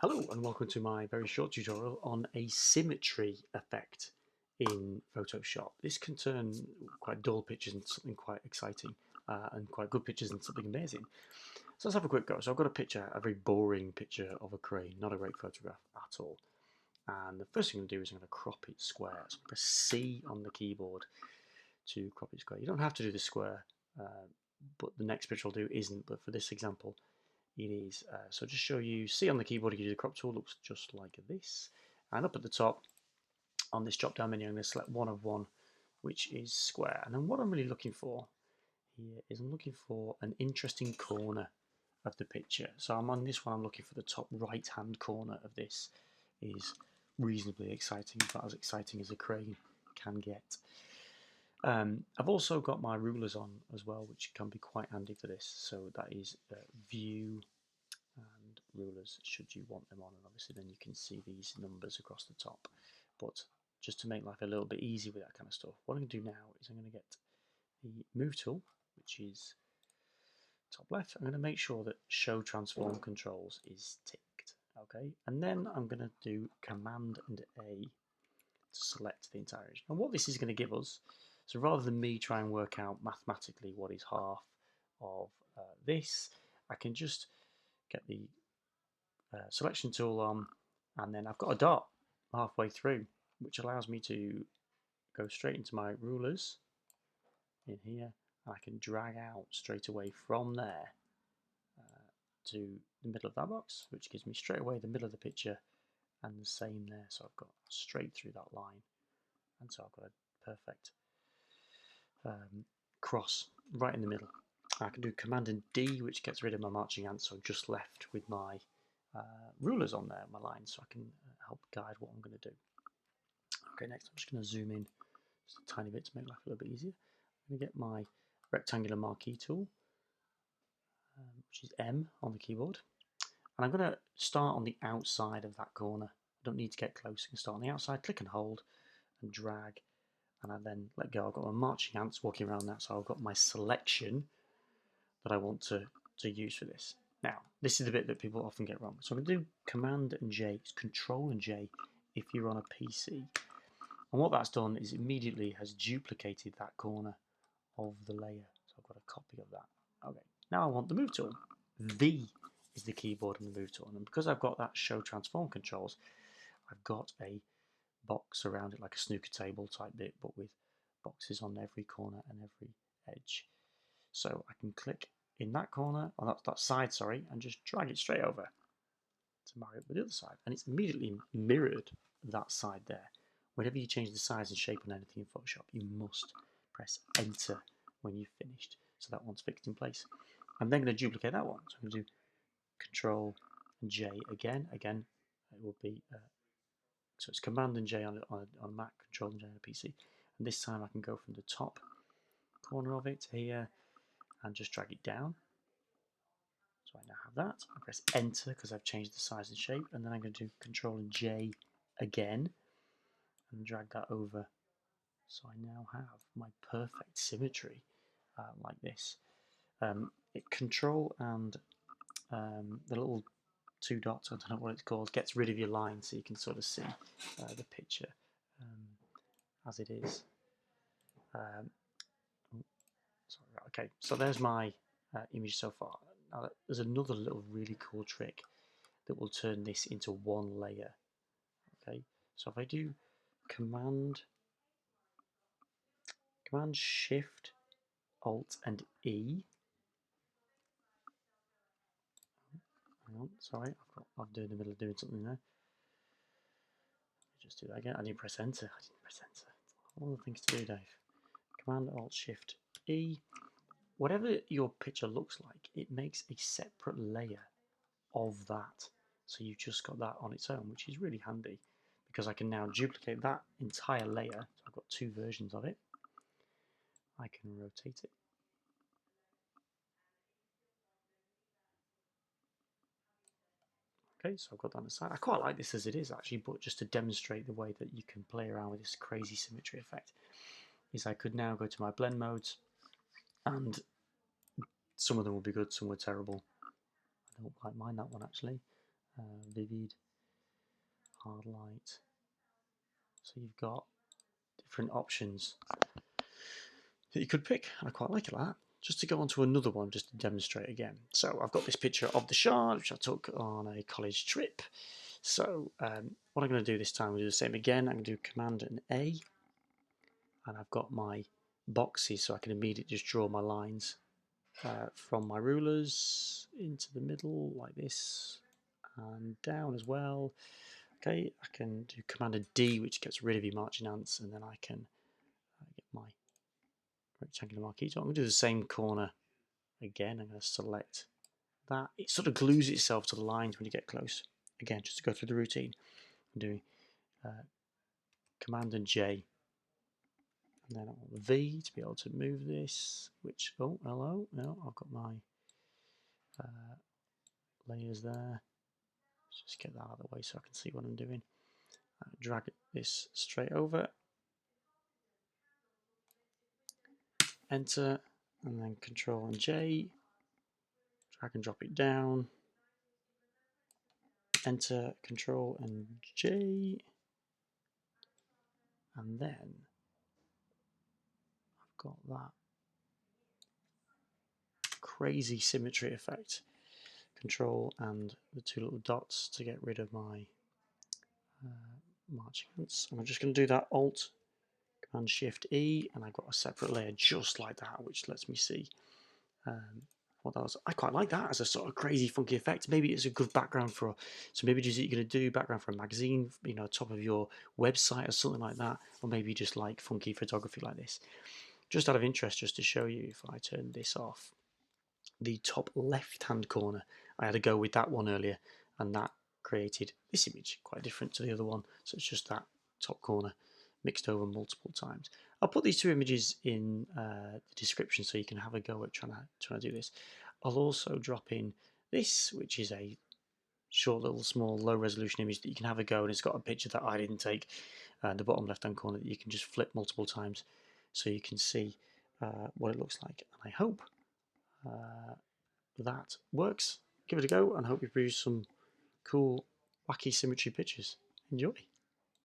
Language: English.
Hello and welcome to my very short tutorial on a symmetry effect in Photoshop. This can turn quite dull pictures into something quite exciting and quite good pictures into something amazing. So let's have a quick go. So I've got a picture, a very boring picture of a crane, not a great photograph at all. And the first thing I'm going to do is I'm going to crop it square. So press C on the keyboard to crop it square. You don't have to do the square, but the next picture I'll do isn't, but for this example it is. So just show you, C on the keyboard, you can use the crop tool, looks just like this. And up at the top, on this drop down menu, I'm going to select one of one, which is square. And then what I'm really looking for here is I'm looking for an interesting corner of the picture. So I'm on this one, I'm looking for the top right hand corner of this is reasonably exciting, but as exciting as a crane can get. I've also got my rulers on as well, which can be quite handy for this. So that is view and rulers should you want them on, and obviously then you can see these numbers across the top. But just to make life a little bit easy with that kind of stuff, what I'm going to do now is I'm going to get the move tool, which is top left. I'm going to make sure that show transform controls is ticked, okay, and then I'm going to do Command and A to select the entire region. And what this is going to give us, so rather than me try and work out mathematically what is half of this, I can just get the selection tool on, and then I've got a dot halfway through, which allows me to go straight into my rulers in here, and I can drag out straight away from there to the middle of that box, which gives me straight away the middle of the picture, and the same there. So I've got straight through that line, and so I've got a perfect cross right in the middle. I can do Command and D, which gets rid of my marching ants, so I'm just left with my rulers on there, my lines, so I can help guide what I'm going to do. Okay, next I'm just going to zoom in just a tiny bit to make life a little bit easier. I'm going to get my rectangular marquee tool, which is M on the keyboard, and I'm going to start on the outside of that corner. I don't need to get close. I can start on the outside, click and hold, and drag, and I then let go. I've got my marching ants walking around that, so I've got my selection that I want to use for this. Now, this is the bit that people often get wrong. So I'm going to do Command and J, it's Control and J if you're on a PC. And what that's done is immediately has duplicated that corner of the layer. So I've got a copy of that. Okay, now I want the Move tool. V is the keyboard on the Move tool. And because I've got that Show Transform controls, I've got a box around it like a snooker table type bit, but with boxes on every corner and every edge. So I can click in that corner, on that side, sorry, and just drag it straight over to marry it with the other side. And it's immediately mirrored that side there. Whenever you change the size and shape on anything in Photoshop, you must press Enter when you've finished. So that one's fixed in place. I'm then going to duplicate that one. So I'm going to do Control and J again. Again, it will be, so it's Command and J on a Mac, Control and J on a PC. And this time I can go from the top corner of it here and just drag it down. So I now have that. I press Enter because I've changed the size and shape, and then I'm going to do Control and J again and drag that over. So I now have my perfect symmetry like this. Control and the little two dots, I don't know what it's called, gets rid of your line so you can sort of see the picture as it is. Sorry, okay, so there's my image so far. Now, there's another little really cool trick that will turn this into one layer. Okay, so if I do Command Shift Alt and E. Hang on, sorry, I'm in the middle of doing something there. Just do that again. I didn't press Enter. I didn't press Enter. All the things to do, Dave. Command Alt Shift E. Whatever your picture looks like, it makes a separate layer of that. So you've just got that on its own, which is really handy because I can now duplicate that entire layer. So I've got two versions of it. I can rotate it. Okay, so I've got that on the side. I quite like this as it is actually, but just to demonstrate the way that you can play around with this crazy symmetry effect, is I could now go to my blend modes, and some of them will be good, some were terrible. I don't quite mind that one actually. vivid, hard light. So you've got different options that you could pick, and I quite like it like that. Just to go on to another one, just to demonstrate again. So I've got this picture of the Shard, which I took on a college trip. So what I'm going to do this time, I'm going to do the same again. I'm going to do Command and A, and I've got my boxes, so I can immediately just draw my lines from my rulers into the middle like this, and down as well. Okay, I can do Command and D, which gets rid of your marching ants, and then I can get my rectangular marquee. So I'm going to do the same corner again. I'm going to select that. It sort of glues itself to the lines when you get close. Again, just to go through the routine, I'm doing Command and J, and then I want V to be able to move this. Which, oh, hello, no, I've got my layers there. Let's just get that out of the way so I can see what I'm doing. Drag this straight over, enter, and then Control and J, drag and drop it down, enter, Control and J, and then I've got that crazy symmetry effect. Control and the two little dots to get rid of my marching ants. And I'm just going to do that Alt, Command Shift E, and I've got a separate layer just like that, which lets me see what that was. I quite like that as a sort of crazy, funky effect. Maybe it's a good background for some images that you're going to do, background for a magazine, you know, top of your website or something like that, or maybe just like funky photography like this. Just out of interest, just to show you, if I turn this off, the top left-hand corner, I had a go with that one earlier, and that created this image, quite different to the other one. So it's just that top corner mixed over multiple times. I'll put these two images in the description so you can have a go at trying to do this. I'll also drop in this, which is a short little small low resolution image that you can have a go, and it's got a picture that I didn't take in the bottom left hand corner that you can just flip multiple times so you can see what it looks like. And I hope that works. Give it a go and hope you produce some cool wacky symmetry pictures. Enjoy.